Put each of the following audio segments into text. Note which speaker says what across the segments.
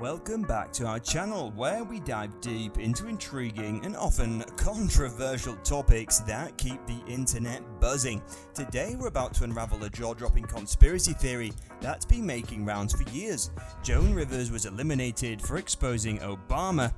Speaker 1: Welcome back to our channel where we dive deep into intriguing and often controversial topics that keep the internet buzzing. Today we're about to unravel a jaw-dropping conspiracy theory that's been making rounds for years. Joan Rivers was eliminated for exposing Obama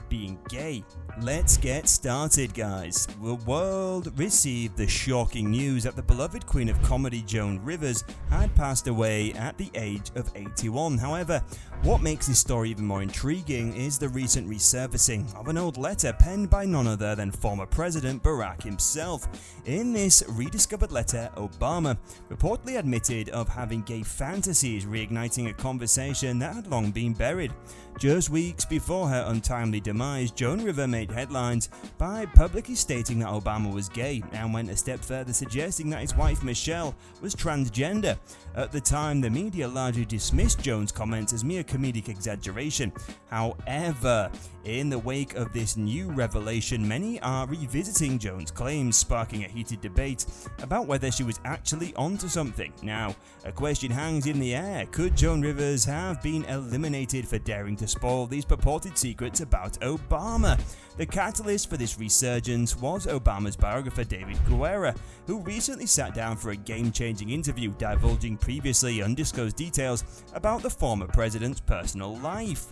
Speaker 1: being gay. Let's get started, guys. The world received the shocking news that the beloved queen of comedy Joan Rivers had passed away at the age of 81. However, what makes this story even more intriguing is the recent resurfacing of an old letter penned by none other than former President Barack himself. In this rediscovered letter, Obama reportedly admitted of having gay fantasies, reigniting a conversation that had long been buried. Just weeks before her untimely demise, Joan Rivers made headlines by publicly stating that Obama was gay and went a step further, suggesting that his wife Michelle was transgender. At the time, the media largely dismissed Joan's comments as mere comedic exaggeration. However, in the wake of this new revelation, many are revisiting Joan's claims, sparking a heated debate about whether she was actually onto something. Now, a question hangs in the air. Could Joan Rivers have been eliminated for daring to spoil these purported secrets about Obama? The catalyst for this resurgence was Obama's biographer David Guerra, who recently sat down for a game-changing interview divulging previously undisclosed details about the former president's personal life.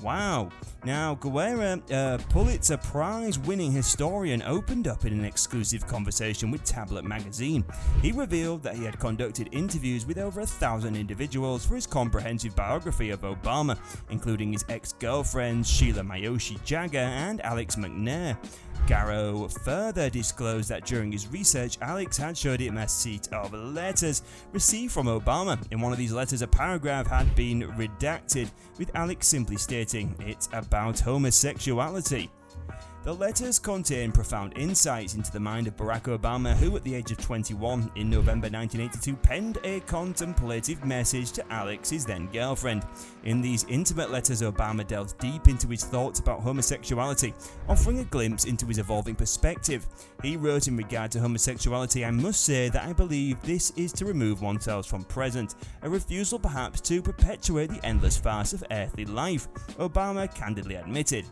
Speaker 1: Wow. Now, Guerra, a Pulitzer Prize-winning historian, opened up in an exclusive conversation with Tablet magazine. He revealed that he had conducted interviews with over 1,000 individuals for his comprehensive biography of Obama, including his ex-girlfriends Sheila Mayoshi Jagger and Alex McNair. Garrow further disclosed that during his research, Alex had showed him a sheet of letters received from Obama. In one of these letters, a paragraph had been redacted, with Alex simply stating it's about homosexuality. The letters contain profound insights into the mind of Barack Obama, who at the age of 21 in November 1982 penned a contemplative message to Alex, his then girlfriend. In these intimate letters, Obama delved deep into his thoughts about homosexuality, offering a glimpse into his evolving perspective. He wrote, "In regard to homosexuality, I must say that I believe this is to remove oneself from present, a refusal perhaps to perpetuate the endless farce of earthly life," Obama candidly admitted.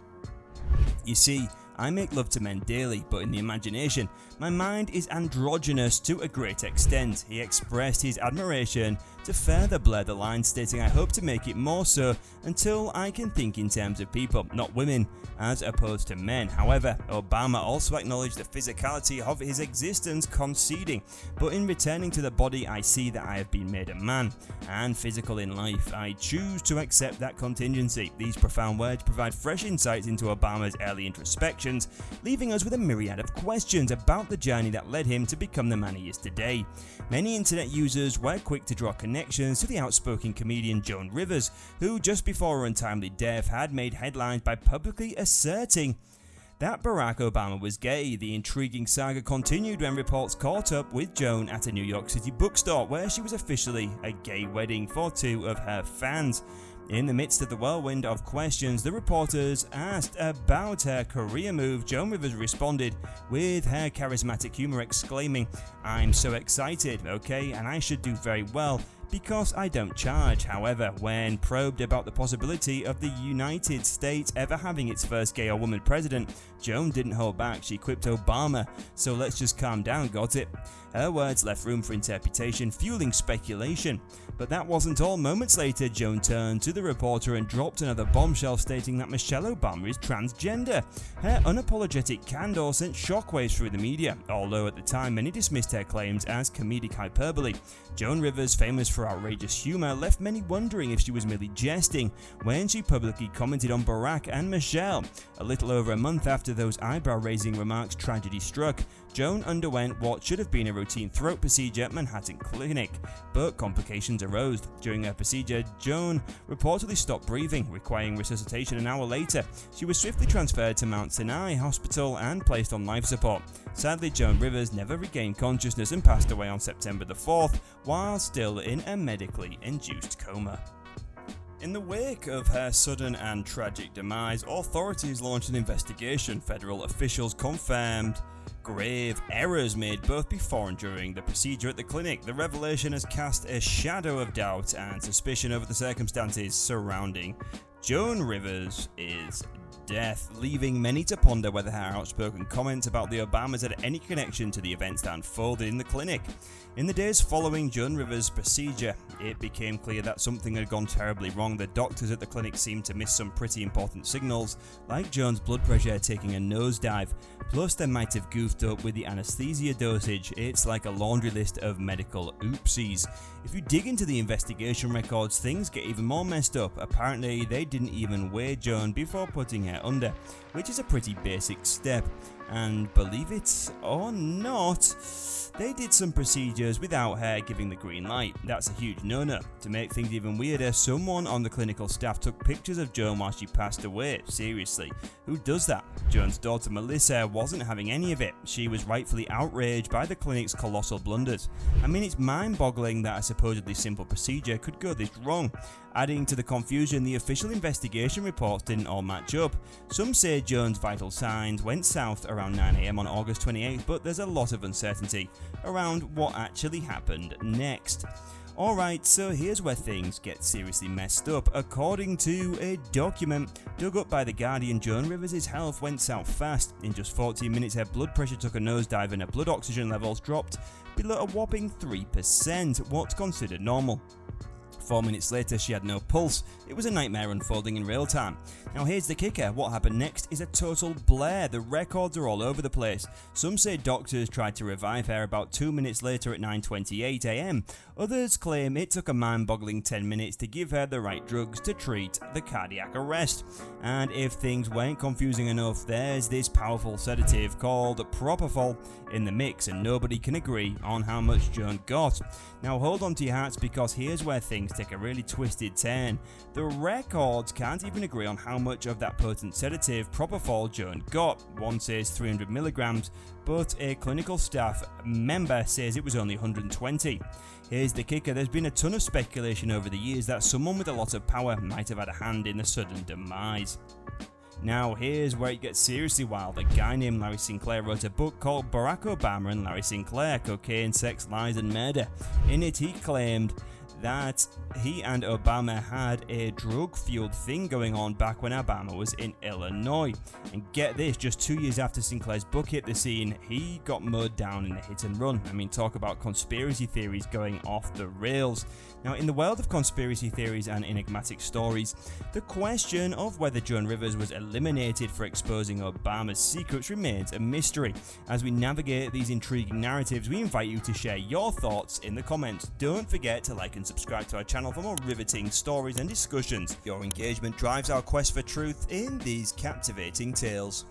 Speaker 1: "You see, I make love to men daily, but in the imagination, my mind is androgynous to a great extent." He expressed his admiration to further blur the line, stating, "I hope to make it more so until I can think in terms of people, not women, as opposed to men." However, Obama also acknowledged the physicality of his existence, conceding, "But in returning to the body, I see that I have been made a man, and physical in life. I choose to accept that contingency." These profound words provide fresh insights into Obama's early introspections, leaving us with a myriad of questions about the journey that led him to become the man he is today. Many internet users were quick to draw connections to the outspoken comedian Joan Rivers, who just before her untimely death had made headlines by publicly asserting that Barack Obama was gay. The intriguing saga continued when reports caught up with Joan at a New York City bookstore, where she was officially a gay wedding for two of her fans. In the midst of the whirlwind of questions the reporters asked about her career move, Joan Rivers responded with her charismatic humor, exclaiming, "I'm so excited, okay, and I should do very well because I don't charge." However, when probed about the possibility of the United States ever having its first gay or woman president, Joan didn't hold back. She quipped, "Obama, so let's just calm down, got it?" Her words left room for interpretation, fueling speculation. But that wasn't all. Moments later, Joan turned to the reporter and dropped another bombshell, stating that Michelle Obama is transgender. Her unapologetic candor sent shockwaves through the media, although at the time many dismissed her claims as comedic hyperbole. Joan Rivers, famous for outrageous humor, left many wondering if she was merely jesting when she publicly commented on Barack and Michelle. A little over a month after those eyebrow-raising remarks, tragedy struck. Joan underwent what should have been a routine throat procedure at Manhattan Clinic, but complications arose. During her procedure, Joan reportedly stopped breathing, requiring resuscitation. An hour later, she was swiftly transferred to Mount Sinai Hospital and placed on life support. Sadly, Joan Rivers never regained consciousness and passed away on September the 4th, while still in a medically induced coma. In the wake of her sudden and tragic demise, authorities launched an investigation. Federal officials confirmed grave errors made both before and during the procedure at the clinic. The revelation has cast a shadow of doubt and suspicion over the circumstances surrounding Joan Rivers is death, leaving many to ponder whether her outspoken comments about the Obamas had any connection to the events that unfolded in the clinic. In the days following Joan Rivers' procedure, it became clear that something had gone terribly wrong. The doctors at the clinic seemed to miss some pretty important signals, like Joan's blood pressure taking a nosedive. Plus, they might have goofed up with the anesthesia dosage. It's like a laundry list of medical oopsies. If you dig into the investigation records, things get even more messed up. Apparently, they didn't even weigh Joan before putting her under, which is a pretty basic step. And believe it or not, they did some procedures without her giving the green light. That's a huge no-no. To make things even weirder, someone on the clinical staff took pictures of Joan while she passed away. Seriously, who does that? Joan's daughter Melissa wasn't having any of it. She was rightfully outraged by the clinic's colossal blunders. I mean, it's mind-boggling that a supposedly simple procedure could go this wrong. Adding to the confusion, the official investigation reports didn't all match up. Some say Joan's vital signs went south around 9 AM on August 28th, but there's a lot of uncertainty around what actually happened next. Alright, so here's where things get seriously messed up. According to a document dug up by The Guardian, Joan Rivers' health went south fast. In just 14 minutes, her blood pressure took a nosedive and her blood oxygen levels dropped below a whopping 3%, what's considered normal. 4 minutes later, she had no pulse. It was a nightmare unfolding in real time. Now here's the kicker, what happened next is a total blur. The records are all over the place. Some say doctors tried to revive her about 2 minutes later at 9:28 AM. Others claim it took a mind-boggling 10 minutes to give her the right drugs to treat the cardiac arrest. And if things weren't confusing enough, there's this powerful sedative called propofol in the mix, and nobody can agree on how much Joan got. Now hold on to your hats, because here's where things take a really twisted turn. The records can't even agree on how much of that potent sedative propofol Joan got. One says 300 milligrams, but a clinical staff member says it was only 120. Here's the kicker, there's been a ton of speculation over the years that someone with a lot of power might have had a hand in the sudden demise. Now here's where it gets seriously wild. A guy named Larry Sinclair wrote a book called Barack Obama and Larry Sinclair, Cocaine, Sex, Lies and Murder. In it he claimed that he and Obama had a drug-fueled thing going on back when Obama was in Illinois. And get this, just 2 years after Sinclair's book hit the scene, he got mowed down in a hit and run. I mean, talk about conspiracy theories going off the rails. Now, in the world of conspiracy theories and enigmatic stories, the question of whether Joan Rivers was eliminated for exposing Obama's secrets remains a mystery. As we navigate these intriguing narratives, we invite you to share your thoughts in the comments. Don't forget to like and subscribe to our channel for more riveting stories and discussions. Your engagement drives our quest for truth in these captivating tales.